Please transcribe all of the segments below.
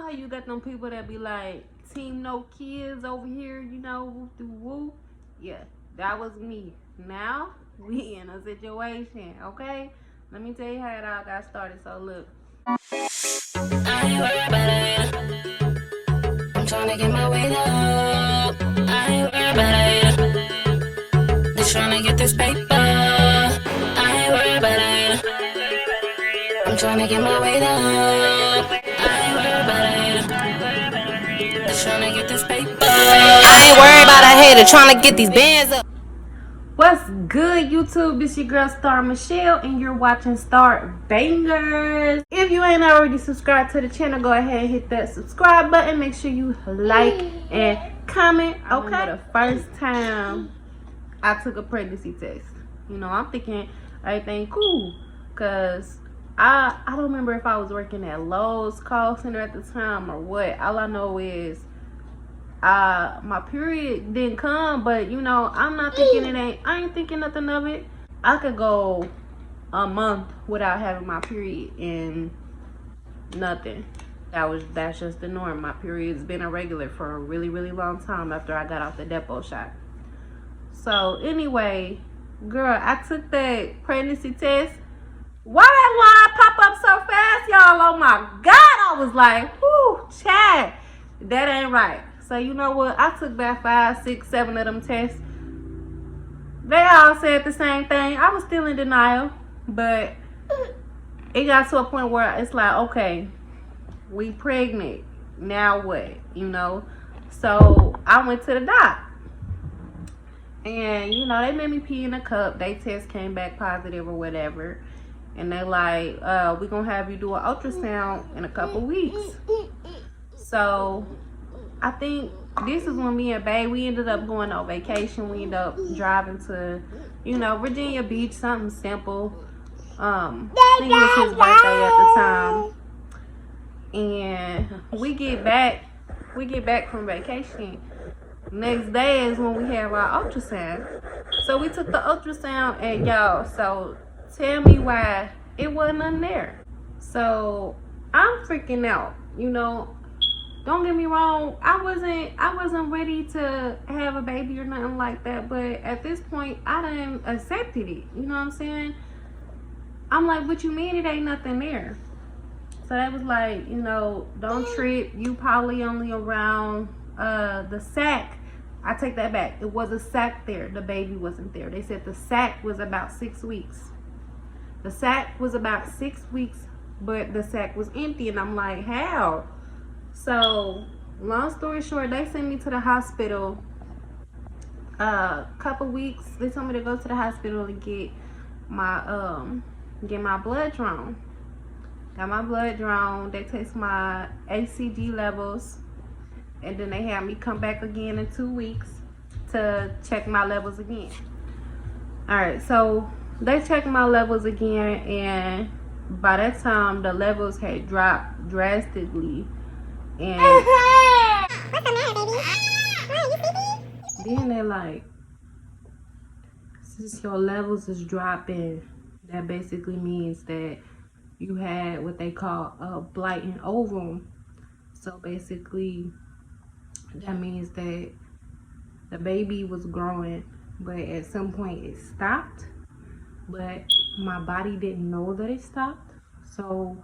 how you got them people that be like, team no kids over here, you know, whoop de whoop. Yeah, that was me. Now we in a situation, okay? Let me tell you how it all got started. So look. I ain't worried about it. I'm trying to get my weight up. I ain't worried about it. Just trying to get this paper. I ain't worried about it. I'm trying to get my weight up. I ain't worried about it. Just trying to get this paper. I ain't worried about a hater trying to get these bands up. What's good, YouTube? It's your girl Star Michelle, and you're watching Star Bangers. If you ain't already subscribed to the channel, go ahead and hit that subscribe button. Make sure you like and comment. Okay. The first time I took a pregnancy test, you know, I'm thinking everything cool, cause I don't remember if I was working at Lowe's call center at the time or what. All I know is my period didn't come, but you know, I'm not thinking I ain't thinking nothing of it. I could go a month without having my period and nothing. That's just the norm. My period's been irregular for a really long time after I got off the depot shot. So anyway, girl, I took that pregnancy test. Why that line pop up so fast, y'all? Oh my God, I was like, whoo, Chad, that ain't right. So you know what? I took about 5, 6, 7 of them tests. They all said the same thing. I was still in denial, but it got to a point where it's like, okay, we pregnant. Now what? You know? So I went to the doc. And, you know, they made me pee in a cup. They test came back positive or whatever. And they like, we're going to have you do an ultrasound in a couple weeks. So I think this is when me and Babe, we ended up going on vacation. We ended up driving to, you know, Virginia Beach, something simple. I think it was his birthday at the time. And we get back from vacation. Next day is when we have our ultrasound. So we took the ultrasound, and y'all, so tell me why it wasn't nothing there. So I'm freaking out, you know. Don't get me wrong, I wasn't ready to have a baby or nothing like that, but at this point I done accepted it. You know what I'm saying? I'm like, what you mean it ain't nothing there? So they was like, you know, don't trip, you probably only around the sac. I take that back. It was a sac there. The baby wasn't there. They said the sac was about 6 weeks. The sac was about 6 weeks, but the sac was empty, and I'm like, how? So, long story short, they sent me to the hospital couple weeks. They told me to go to the hospital and get my blood drawn. Got my blood drawn. They test my ACG levels, and then they had me come back again in 2 weeks to check my levels again. Alright, so they checked my levels again, and by that time the levels had dropped drastically. And what's the matter, baby? Are you sleepy? Then they're like, since your levels is dropping, that basically means that you had what they call a blighting ovum. So basically, that means that the baby was growing, but at some point it stopped. But my body didn't know that it stopped. So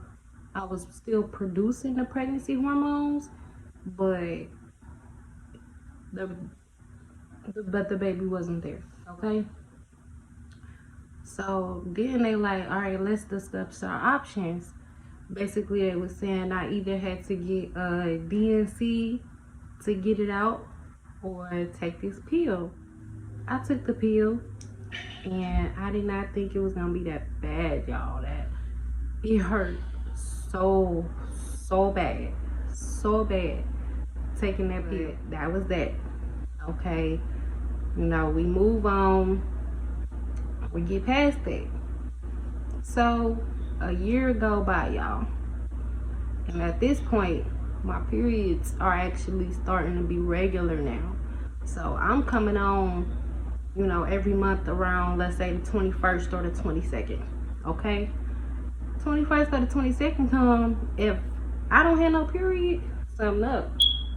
I was still producing the pregnancy hormones, but the baby wasn't there, okay? So then they like, all right, let's discuss our options. Basically, they was saying I either had to get a DNC to get it out or take this pill. I took the pill, and I did not think it was gonna be that bad, y'all. That it hurt so bad taking that pill. That was that. Okay, you know, we move on, we get past that. So a year go by, y'all, and at this point my periods are actually starting to be regular now. So I'm coming on, you know, every month around, let's say the 21st or the 22nd. Okay, 21st or the 22nd come, if I don't have no period. Something up.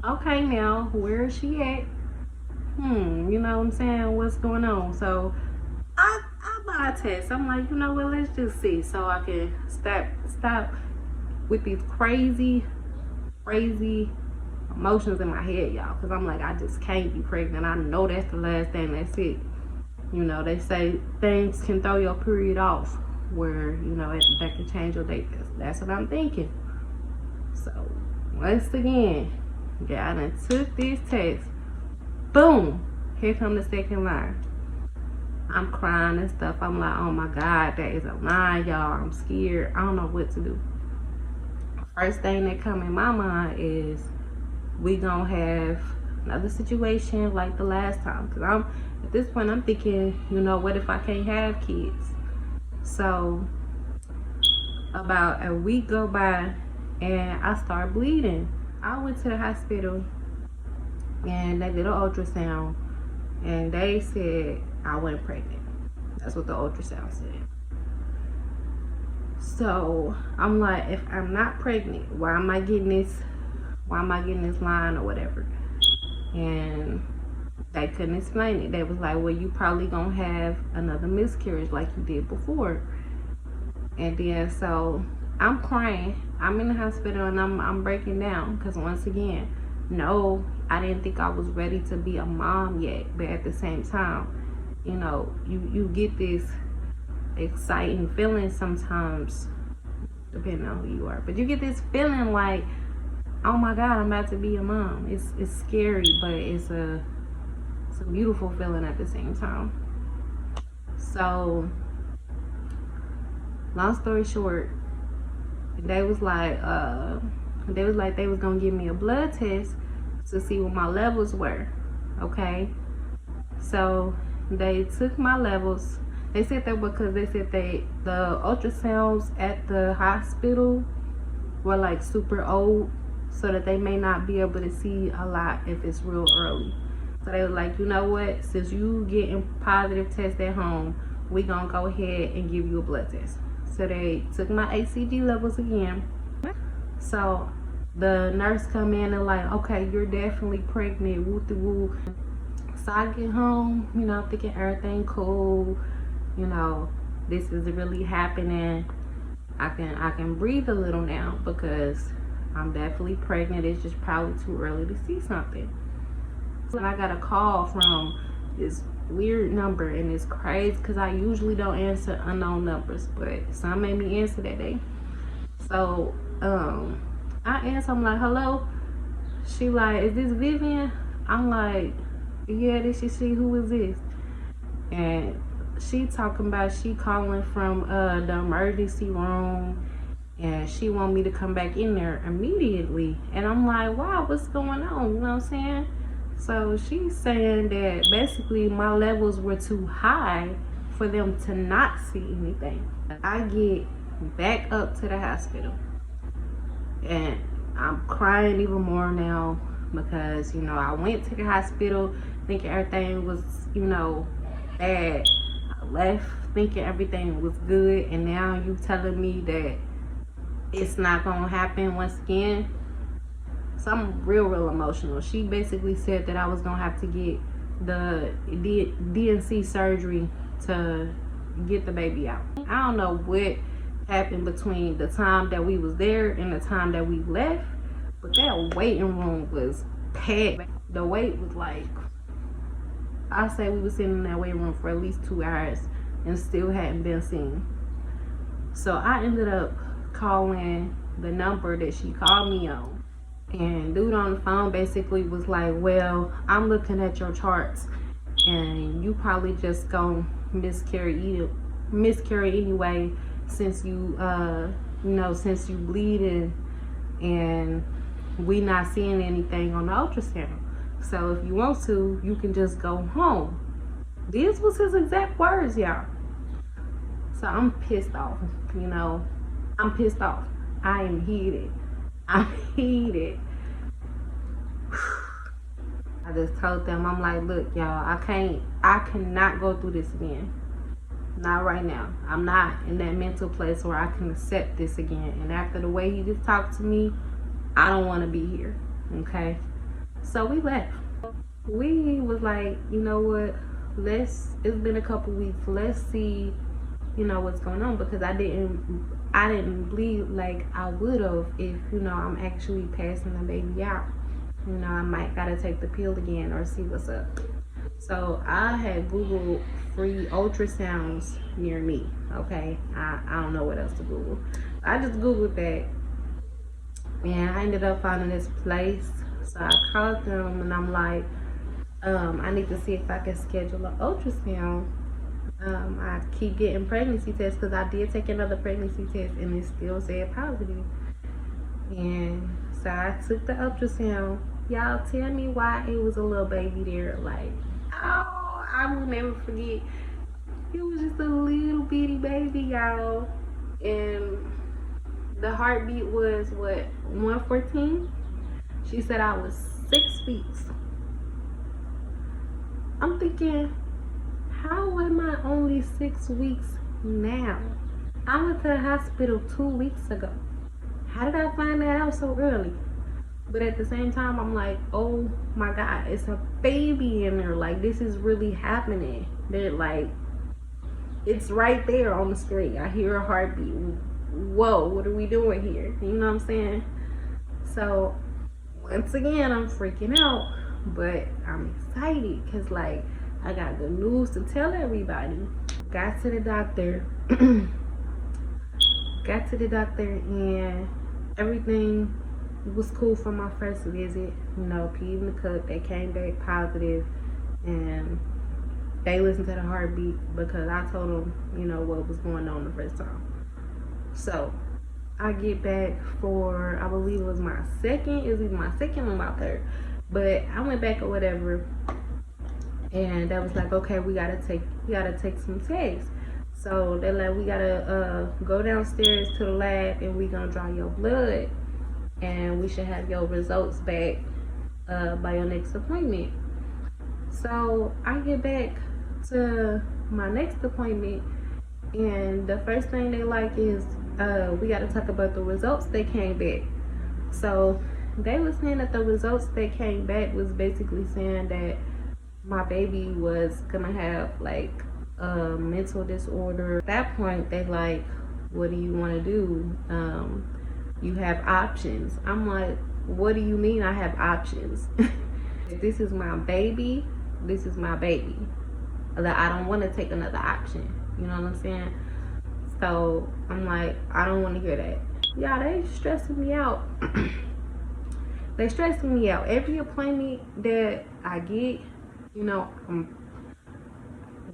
Okay, now where is she at? You know what I'm saying? What's going on? So I buy a test. I'm like, you know what? Let's just see, so I can stop with these crazy emotions in my head, y'all. Cause I'm like, I just can't be pregnant. I know that's the last thing. That's it. You know, they say things can throw your period off, where you know that can change your date. That's what I'm thinking. So once again, yeah, I done took this test. Boom, here come the second line. I'm crying and stuff. I'm like, oh my God, that is a lie, y'all. I'm scared. I don't know what to do. First thing that come in my mind is we gonna have another situation like the last time. Cause I'm at this point, I'm thinking, you know, what if I can't have kids? So about a week go by and I start bleeding. I went to the hospital and they did an ultrasound and they said I wasn't pregnant. That's what the ultrasound said. So I'm like, if I'm not pregnant, why am I getting this line or whatever? And they couldn't explain it. They was like, well, you probably gonna have another miscarriage like you did before. And then so I'm crying. I'm in the hospital and I'm breaking down because once again, no, I didn't think I was ready to be a mom yet. But at the same time, you know, you get this exciting feeling sometimes, depending on who you are. But you get this feeling like, oh my God, I'm about to be a mom. It's scary, but it's a beautiful feeling at the same time. So long story short, they was like they was gonna give me a blood test to see what my levels were. Okay, so they took my levels. They said that because they said the ultrasounds at the hospital were like super old, so that they may not be able to see a lot if it's real early. So they were like, you know what, since you getting positive tests at home, we gonna go ahead and give you a blood test. So they took my HCG levels again. So the nurse come in and like, okay, you're definitely pregnant, woo-de-woo. So I get home, you know, thinking everything cool, you know, this is really happening. I can breathe a little now because I'm definitely pregnant. It's just probably too early to see something. So I got a call from this weird number, and it's crazy because I usually don't answer unknown numbers, but some made me answer that day. So I answer. I'm like, hello. She like, is this Vivian? I'm like, yeah, this is she. Who is this? And she talking about she calling from the emergency room, and she want me to come back in there immediately. And I'm like, wow, what's going on? You know what I'm saying? So she's saying that basically my levels were too high for them to not see anything. I get back up to the hospital and I'm crying even more now because, you know, I went to the hospital thinking everything was, you know, bad. I left thinking everything was good, and now you telling me that it's not gonna happen once again. So I'm real emotional. She basically said that I was gonna have to get the DNC surgery to get the baby out. I don't know what happened between the time that we was there and the time that we left, but that waiting room was packed. The wait was like, I say we were sitting in that waiting room for at least 2 hours and still hadn't been seen. So I ended up calling the number that she called me on. And dude on the phone basically was like, well, I'm looking at your charts and you probably just gonna miscarry anyway, since you since you bleeding and we not seeing anything on the ultrasound. So if you want to, you can just go home. This was his exact words, y'all. So I'm pissed off, you know. I'm pissed off. I am heated. I'm heated. I just told them, I'm like, look, y'all, I cannot go through this again. Not right now. I'm not in that mental place where I can accept this again. And after the way he just talked to me, I don't want to be here. Okay. So we left. We was like, you know what? It's been a couple weeks. Let's see, what's going on, because I didn't bleed like I would have if, I'm actually passing the baby out. I might gotta take the pill again or see what's up. So I had Googled free ultrasounds near me. Okay. I don't know what else to Google. I just Googled that, and I ended up finding this place. So I called them and I'm like, I need to see if I can schedule an ultrasound. I keep getting pregnancy tests because I did take another pregnancy test and it still said positive. And so I took the ultrasound. Y'all tell me why it was a little baby there. Like, oh, I will never forget. It was just a little bitty baby, y'all. And the heartbeat was what, 114? She said I was 6 weeks. I'm thinking, how am I only 6 weeks now? I went to the hospital 2 weeks ago. How did I find that out so early? But at the same time, I'm like, oh my God, it's a baby in there. Like, this is really happening. They're like, it's right there on the screen. I hear a heartbeat. Whoa, what are we doing here? You know what I'm saying? So, once again, I'm freaking out. But I'm excited because, like, I got good news to tell everybody. Got to the doctor. And everything was cool for my first visit. Pee in the cup. They came back positive, and they listened to the heartbeat because I told them, what was going on the first time. So I get back for, I believe it was my second. It was either my second or my third. But I went back or whatever, and that was like, okay, we gotta take some tests. So they're like, we gotta go downstairs to the lab and we gonna draw your blood, and we should have your results back by your next appointment. So I get back to my next appointment, and the first thing they like is we gotta talk about the results that came back. So they were saying that the results that came back was basically saying that my baby was gonna have like a mental disorder. At that point, they like, what do you want to do? You have options. I'm like, what do you mean I have options? This is my baby. This is my baby. Like, I don't want to take another option. You know what I'm saying? So I'm like, I don't want to hear that. Yeah, they stressing me out. They stressing me out. Every appointment that I get,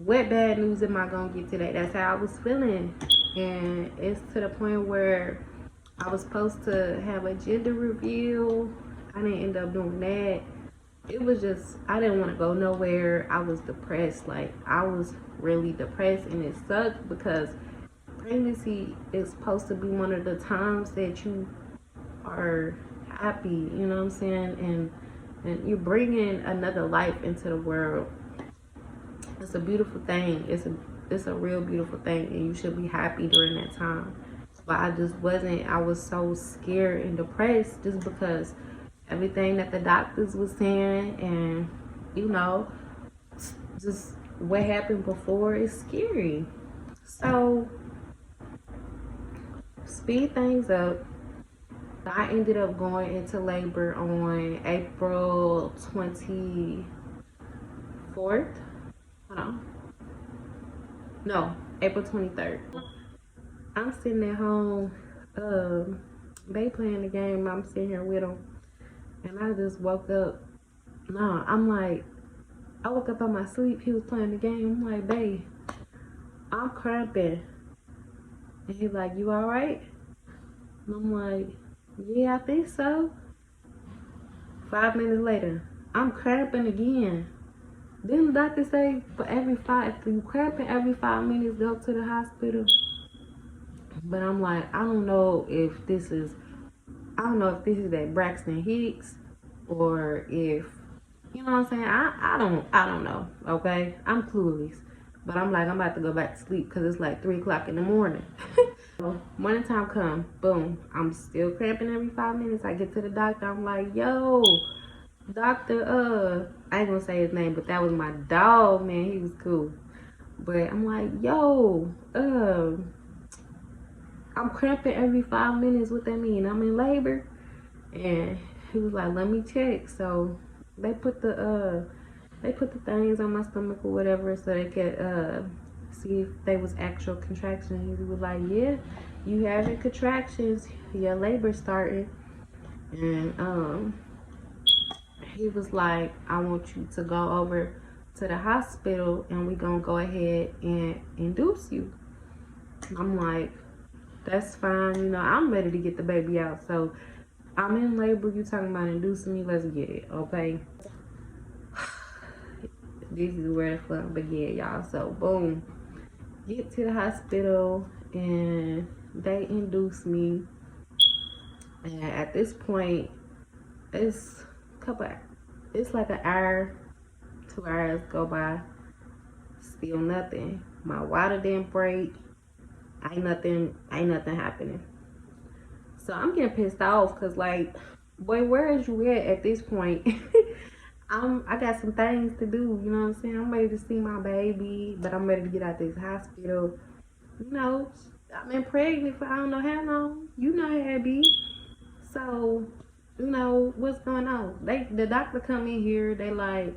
what bad news am I gonna get today? That's how I was feeling. And it's to the point where I was supposed to have a gender reveal. I didn't end up doing that. It was just, I didn't want to go nowhere. I was depressed. Like, I was really depressed, and it sucked because pregnancy is supposed to be one of the times that you are happy, you know what I'm saying? And you're bringing another life into the world. It's a beautiful thing. It's a real beautiful thing, and you should be happy during that time. But I just wasn't. I was so scared and depressed just because everything that the doctors was saying, and just what happened before is scary. So speed things up. I ended up going into labor on April 24th. Hold on. No, April 23rd. I'm sitting at home. They playing the game. I'm sitting here with them. And I just woke up. No, I'm like, I woke up out my sleep. He was playing the game. I'm like, babe, I'm cramping. And he's like, you all right? And I'm like, yeah, I think so. 5 minutes later, I'm cramping again. Then the doctor say if you cramping every 5 minutes, go to the hospital. But I'm like, I don't know if this is that Braxton Hicks, or if, you know what I'm saying? I don't know, okay? I'm clueless. But I'm like, I'm about to go back to sleep because it's like 3 o'clock in the morning. Morning time come, boom, I'm still cramping every 5 minutes. I get to the doctor, I'm like, yo, doctor, I ain't gonna say his name, but that was my dog, man. He was cool. But I'm like, yo, I'm cramping every 5 minutes. What that mean? I'm in labor. And he was like, let me check. So they put the things on my stomach or whatever so they could see if they was actual contractions. He was like, yeah, you having contractions, your labor starting. And he was like, I want you to go over to the hospital and we gonna go ahead and induce you. I'm like, that's fine, you know, I'm ready to get the baby out. So I'm in labor, you talking about inducing me, let's get it, okay? This is where the fun began, y'all. So boom, get to the hospital and they induce me. And at this point, it's it's like an hour, 2 hours go by, still nothing. My water didn't break. Ain't nothing happening. So I'm getting pissed off because, like, boy, where is you at this point? I got some things to do, you know what I'm saying? I'm ready to see my baby, but I'm ready to get out this hospital. You know, I've been pregnant for I don't know how long. You know how it be. So, you know, what's going on? The doctor come in here, they like,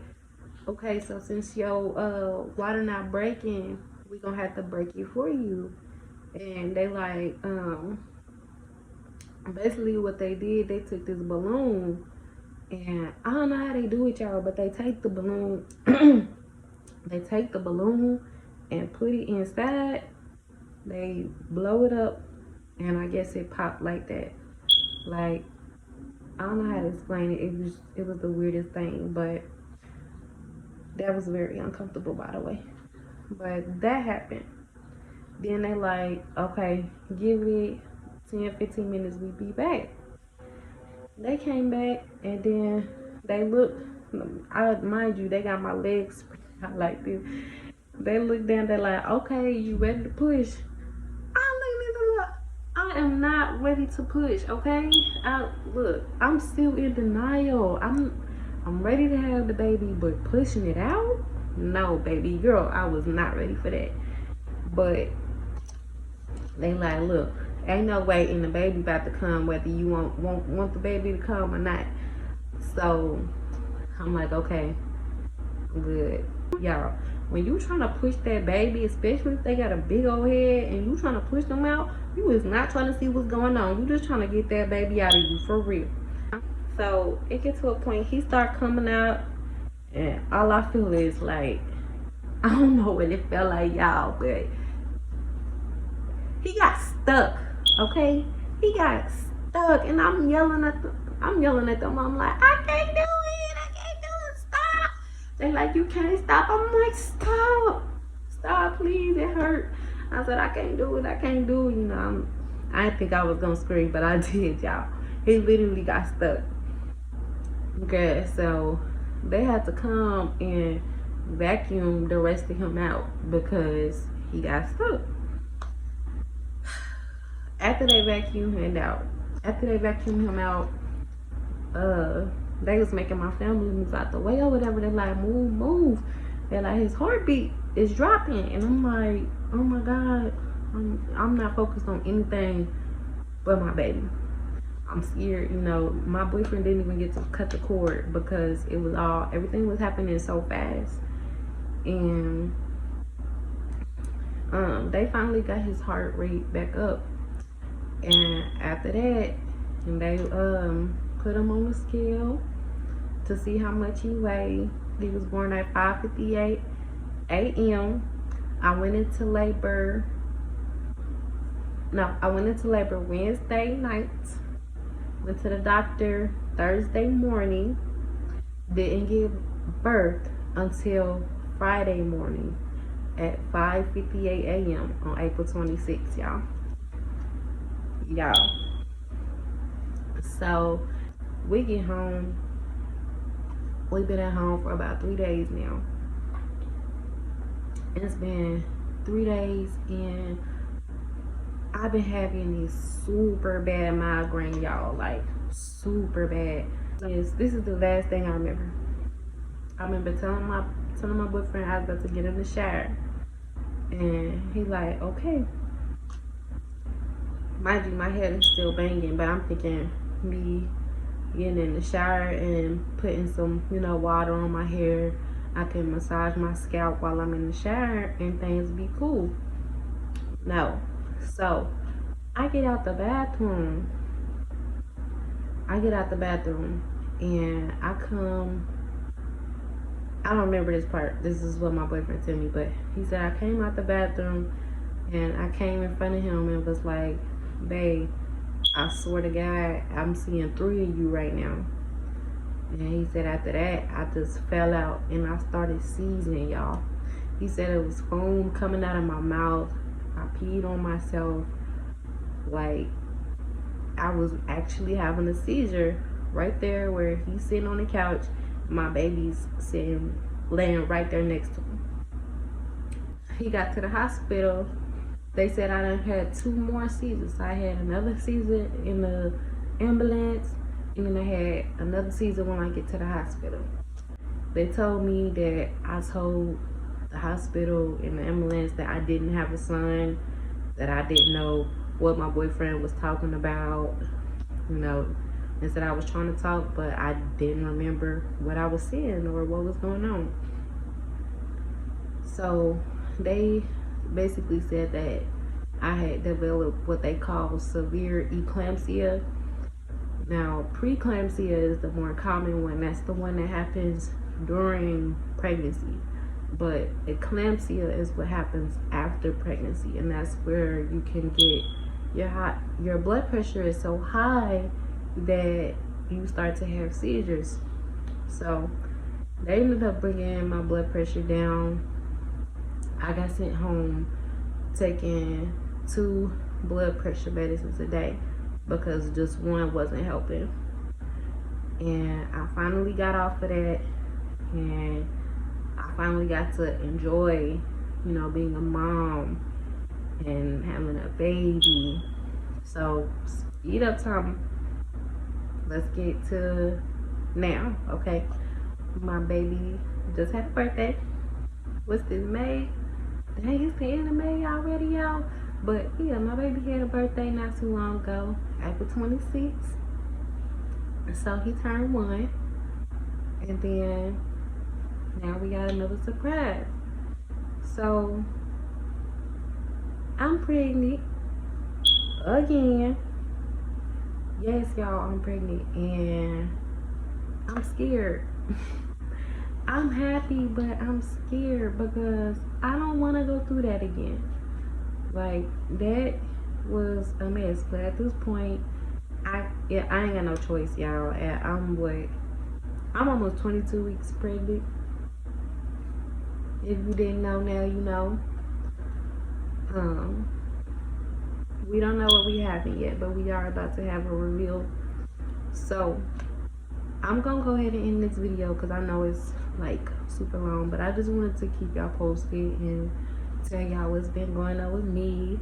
okay, so since your water not breaking, we gonna have to break it for you. And they like, basically what they did, they took this balloon, and I don't know how they do it, y'all, but they take the balloon, they take the balloon and put it inside, they blow it up, and I guess it popped like that. Like, I don't know how to explain it. It was the weirdest thing, but that was very uncomfortable, by the way. But that happened. Then they like, okay, give it 10-15 minutes, we be back. They came back and then they looked, mind you, they got my legs spread out like this. They looked down, they're like, okay, you ready to push? I am not ready to push, okay? Look, I'm still in denial. I'm ready to have the baby, but pushing it out? No, baby girl, I was not ready for that. But they like, look, ain't no way in the baby about to come whether you want the baby to come or not. So I'm like, okay, I'm good. Y'all, when you trying to push that baby, especially if they got a big old head and you trying to push them out, you is not trying to see what's going on. You just trying to get that baby out of you, for real. So it gets to a point, he start coming out, and all I feel is like, I don't know what it felt like, y'all, but he got stuck, okay? He got stuck, and I'm yelling at them. I'm like, I can't do it, stop. They're like, you can't stop. I'm like, stop, please, it hurt. I said, I can't do it, you know. I didn't think I was gonna scream, but I did, y'all. He literally got stuck. Okay, so they had to come and vacuum the rest of him out because he got stuck. After they vacuumed him out, they was making my family move out the way or whatever. They're like, move. They're like, his heartbeat is dropping. And I'm like, oh my God, I'm not focused on anything but my baby. I'm scared, you know. My boyfriend didn't even get to cut the cord because everything was happening so fast. And they finally got his heart rate back up. And after that, they put him on the scale to see how much he weighed. He was born at 5:58 a.m. I went into labor Wednesday night. Went to the doctor Thursday morning. Didn't give birth until Friday morning at 5:58 a.m. on April 26th, y'all. So we get home. We've been at home for about 3 days now. It's been 3 days, and I've been having this super bad migraine, y'all, like super bad. This is the last thing I remember. I remember telling my boyfriend I was about to get in the shower, and he like, okay. Mind you, my head is still banging, but I'm thinking me getting in the shower and putting some, water on my hair, I can massage my scalp while I'm in the shower and things be cool. No. So I get out the bathroom. And I come. I don't remember this part. This is what my boyfriend told me, but he said I came out the bathroom and I came in front of him and was like, babe, I swear to God, I'm seeing 3 of you right now. And he said after that, I just fell out and I started seizing, y'all. He said it was foam coming out of my mouth. I peed on myself. Like, I was actually having a seizure right there where he's sitting on the couch. My baby's laying right there next to him. He got to the hospital. They said I done had 2 more seizures. I had another seizure in the ambulance, and then I had another seizure when I get to the hospital. They told me that I told the hospital and the ambulance that I didn't have a son, that I didn't know what my boyfriend was talking about, and said I was trying to talk, but I didn't remember what I was saying or what was going on. So they basically said that I had developed what they call severe eclampsia. Now, preeclampsia is the more common one. That's the one that happens during pregnancy. But eclampsia is what happens after pregnancy, and that's where you can get your blood pressure is so high that you start to have seizures. So they ended up bringing my blood pressure down. I got sent home taking 2 blood pressure medicines a day because just one wasn't helping. And I finally got off of that, and I finally got to enjoy, being a mom and having a baby. So speed up time. Let's get to now, okay? My baby just had a birthday. What's this, May? Dang, it's the end of May already, y'all. But yeah, my baby had a birthday not too long ago, April 26th. So he turned 1. And then now we got another surprise. So I'm pregnant again. Yes, y'all, I'm pregnant and I'm scared. I'm happy, but I'm scared because I don't want to go through that again. Like, that was a mess. But at this point, I ain't got no choice, y'all. I'm almost 22 weeks pregnant. If you didn't know, now you know. We don't know what we haven't yet, but we are about to have a reveal. So I'm gonna go ahead and end this video because I know it's like super long, but I just wanted to keep y'all posted and tell y'all what's been going on with me,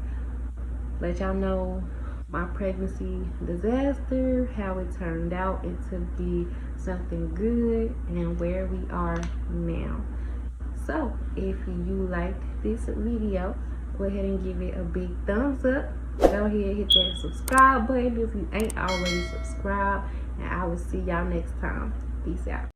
let y'all know my pregnancy disaster, how it turned out to be something good, and where we are now. So if you liked this video, go ahead and give it a big thumbs up. Go ahead and hit that subscribe button if you ain't already subscribed, and I will see y'all next time. Peace out.